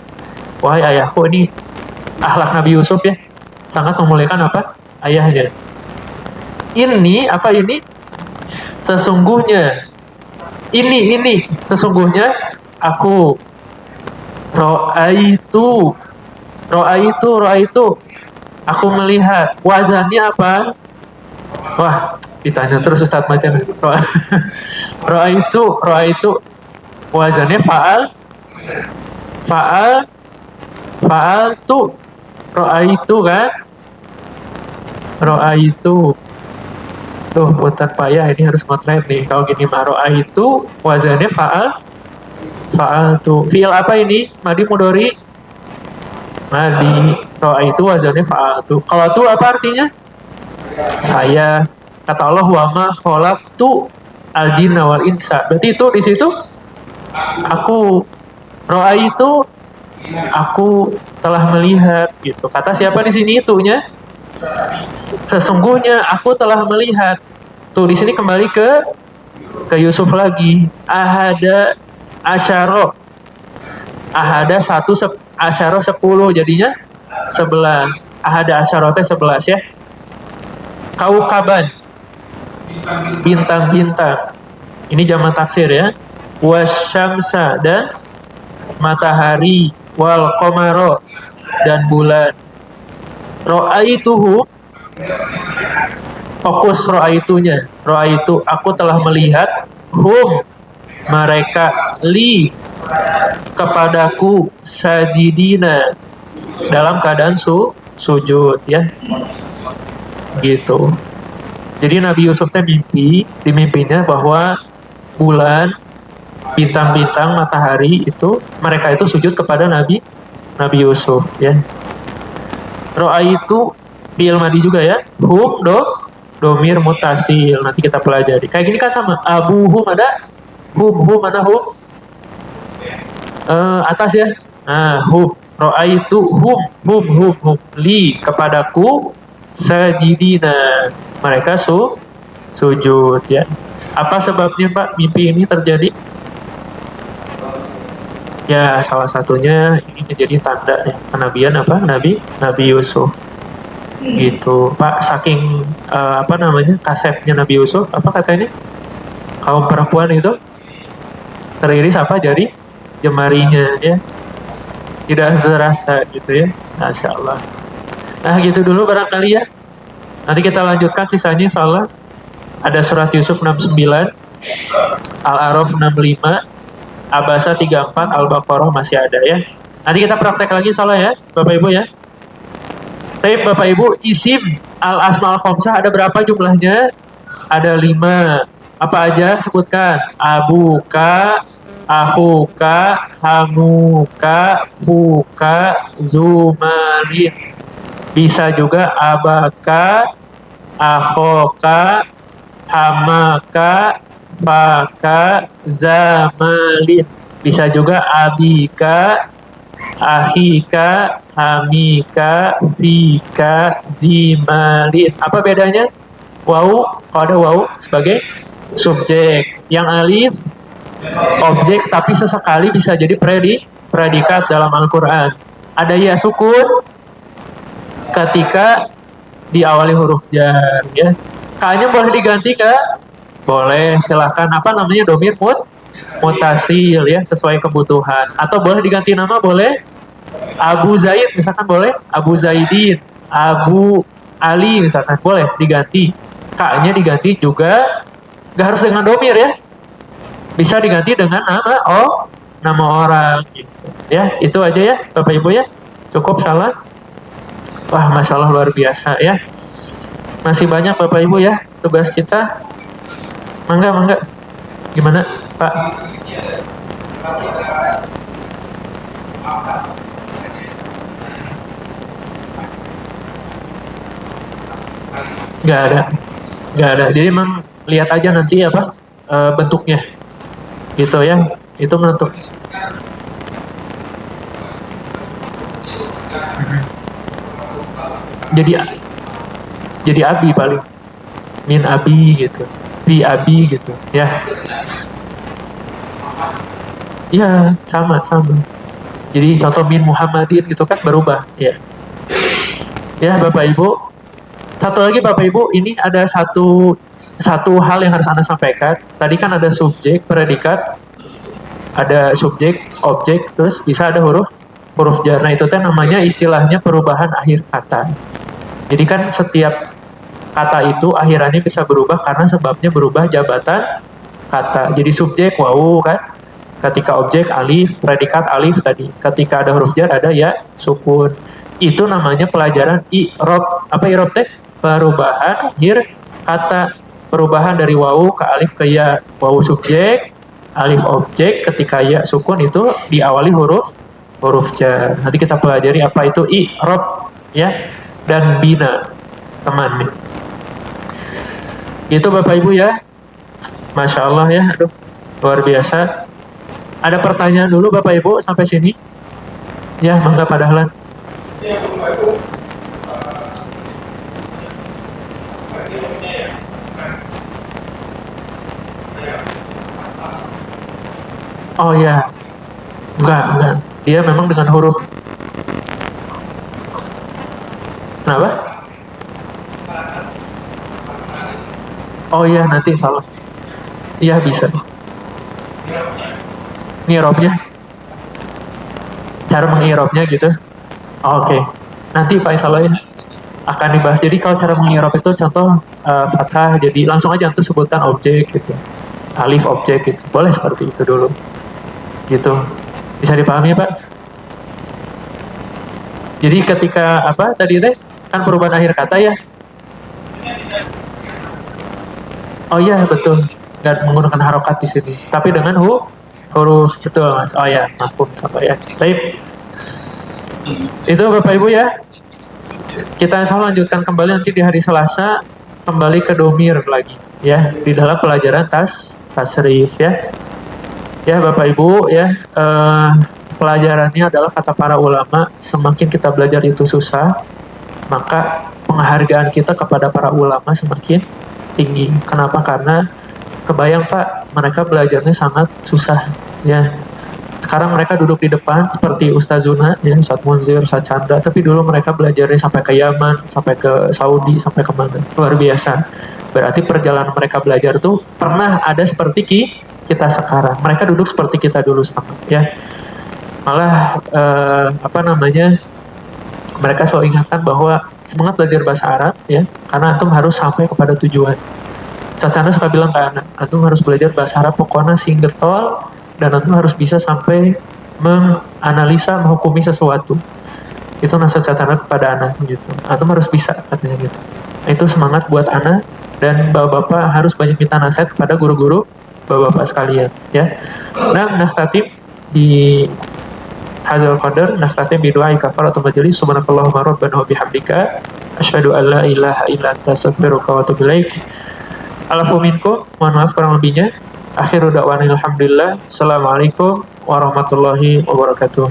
wahai ayahku. Ini akhlak Nabi Yusuf ya, sangat memuliakan apa? Ayahnya. Ini apa ini? Sesungguhnya ini sesungguhnya aku ro'aitu aku melihat. Wazannya apa? Wah, ditanya terus Ustaz macam ro'aitu wazannya faal tu ro'aitu kan? Ro'aitu tuh putar payah ini harus motret nih. Kalau gini mah ro'aitu wazannya faal tu. Fi'il apa ini? Madi mudhari? Madi. Ro'aitu wazannya faal tu. Kalau tu apa artinya? Saya. Kata Allah, wa ma khalaqtu al-jinna wal insa. Berarti itu di situ aku ro'aitu, aku telah melihat gitu. Kata siapa di sini itunya? Sesungguhnya aku telah melihat. Tuh di sini kembali ke Yusuf lagi. Ahada asyaro. Ahada asyaro 10 jadinya 11. Ahada asyaro teh 11 ya. Kaukaban, bintang-bintang. Ini jamak taksir ya. Wasyamsa, dan matahari. Wal qamara, dan bulan. Ro'aituhu, fokus ro'aitunya. Ro'aitu, aku telah melihat. Hum, mereka. Li, kepadaku. Sajidina, dalam keadaan sujud ya. Gitu. Jadi Nabi Yusuf teh mimpi, di mimpinya bahwa bulan, bintang-bintang, matahari itu mereka itu sujud kepada Nabi Yusuf ya. Ro'aitu fi'il madi juga ya. Hum domir mutasil, nanti kita pelajari. Kayak gini kan sama. Abuhum ada hum ada hum. Atas ya. Nah, hum. Ro'aitu hum li, kepadaku. Sajidina, mereka sujud ya. Apa sebabnya Pak mimpi ini terjadi? Ya salah satunya ini menjadi tanda ya, kenabian apa? Nabi Yusuf gitu Pak. Saking kasetnya Nabi Yusuf, apa katanya, kaum perempuan itu teriris apa jadi jemarinya ya, tidak terasa gitu ya. Masya Allah. Nah gitu dulu barangkali ya. Nanti kita lanjutkan sisanya insyaallah. Ada surat Yusuf 69, Al-A'raf 65, Abasa 34, Al-Baqarah masih ada ya. Nanti kita praktek lagi insyaallah ya Bapak Ibu ya. Tapi Bapak Ibu, isim al-asma'ul khamsah ada berapa jumlahnya? Ada 5. Apa aja sebutkan? Abuka, akuka, hamuka, fuka, zumalin. Bisa juga abaka, akhoka, hamaka, faka, zamalin. Bisa juga abika, ahika, hamika, fika, zimalin. Apa bedanya? Wau, kalau ada wau sebagai subjek. Yang alif objek, tapi sesekali bisa jadi predikat dalam Al-Quran. Ada ya sukun ketika diawali huruf jar ya. K-nya boleh diganti ke? Boleh, silahkan. Apa namanya? Domir mutasil ya, sesuai kebutuhan. Atau boleh diganti nama, boleh. Abu Zaid misalkan boleh. Abu Zaidin, Abu Ali misalkan boleh diganti. K-nya diganti juga, gak harus dengan domir ya. Bisa diganti dengan nama orang gitu. Ya, itu aja ya Bapak Ibu ya. Cukup salah. Wah, Masya Allah luar biasa ya. Masih banyak Bapak Ibu ya tugas kita. Mangga. Gimana, Pak? Nggak ada. Nggak ada. Jadi emang lihat aja nanti apa bentuknya. Gitu ya. Itu menentuk. Jadi jadi abi paling. Min abi gitu. Fi abi gitu. Ya. Ya, sama. Jadi contoh min Muhammadin gitu kan berubah. Ya. Ya, Bapak Ibu. Satu lagi Bapak Ibu, ini ada satu hal yang harus Anda sampaikan. Tadi kan ada subjek, predikat, ada subjek, objek, terus bisa ada huruf jar. Nah, itu kan namanya istilahnya perubahan akhir kata. Jadi kan setiap kata itu akhirannya bisa berubah karena sebabnya berubah jabatan kata. Jadi subjek wawu kan, ketika objek alif, predikat alif tadi. Ketika ada huruf jar ada ya sukun. Itu namanya pelajaran i'rab. Apa i'rab teh? Perubahan akhir kata. Perubahan dari wawu ke alif ke ya. Wawu subjek, alif objek, ketika ya sukun itu diawali huruf jar. Nanti kita pelajari apa itu i'rab ya dan bina teman nih. Itu Bapak Ibu ya. Masya Allah ya, aduh luar biasa. Ada pertanyaan dulu Bapak Ibu sampai sini? Ya, mangga Pak Dahlan. Oh ya, enggak. Dia memang dengan huruf. Kenapa? Oh iya, nanti salah. Iya bisa. Ngirobnya, cara mengirobnya gitu. Oke. Nanti Pak Isalain akan dibahas. Jadi kalau cara mengirob itu contoh fathah, jadi langsung aja untuk sebutkan objek gitu. Alif objek gitu. Boleh seperti itu dulu. Gitu. Bisa dipahami Pak? Jadi ketika apa tadi teh kan perubahan akhir kata ya. Oh iya betul. Dan menggunakan harokat di sini. Tapi dengan huruf betul Mas. Oh ya, mafhum sampai ya. Baik. Itu Bapak Ibu ya. Kita insya Allah lanjutkan kembali nanti di hari Selasa, kembali ke domir lagi ya di dalam pelajaran tasrif ya. Ya Bapak Ibu ya, pelajarannya adalah kata para ulama, semakin kita belajar itu susah, maka penghargaan kita kepada para ulama semakin tinggi. Kenapa? Karena kebayang Pak, mereka belajarnya sangat susah ya. Sekarang mereka duduk di depan seperti Ustazuna, ya, Ustaz Munzir, Ustaz Chandra, tapi dulu mereka belajarnya sampai ke Yaman, sampai ke Saudi, sampai kemana. Luar biasa. Berarti perjalanan mereka belajar tuh pernah ada seperti kita sekarang. Mereka duduk seperti kita dulu sama, ya. Malah, mereka selalu ingatkan bahwa semangat belajar bahasa Arab, ya, karena antum harus sampai kepada tujuan. Ustaz Chandra suka bilang ke anak, antum harus belajar bahasa Arab pokoknya singgetol, dan antum harus bisa sampai menganalisa, menghukumi sesuatu. Itu nasihat anak kepada anak gitu. Antum harus bisa katanya gitu. Itu semangat buat anak, dan bapak-bapak harus banyak minta nasihat kepada guru-guru bapak-bapak sekalian ya. Nah, nahtatib di hadzal qadar, nahtatib bi du'a kafaratul majelis. Subhanakallahumma rabbana wa bihamdika asyhadu an la ilaha illa anta astaghfiruka wa atubu ilaik. Alafu minkum, mohon maaf kurang lebihnya. Akhiru da'wana alhamdulillah. Assalamualaikum warahmatullahi wabarakatuh.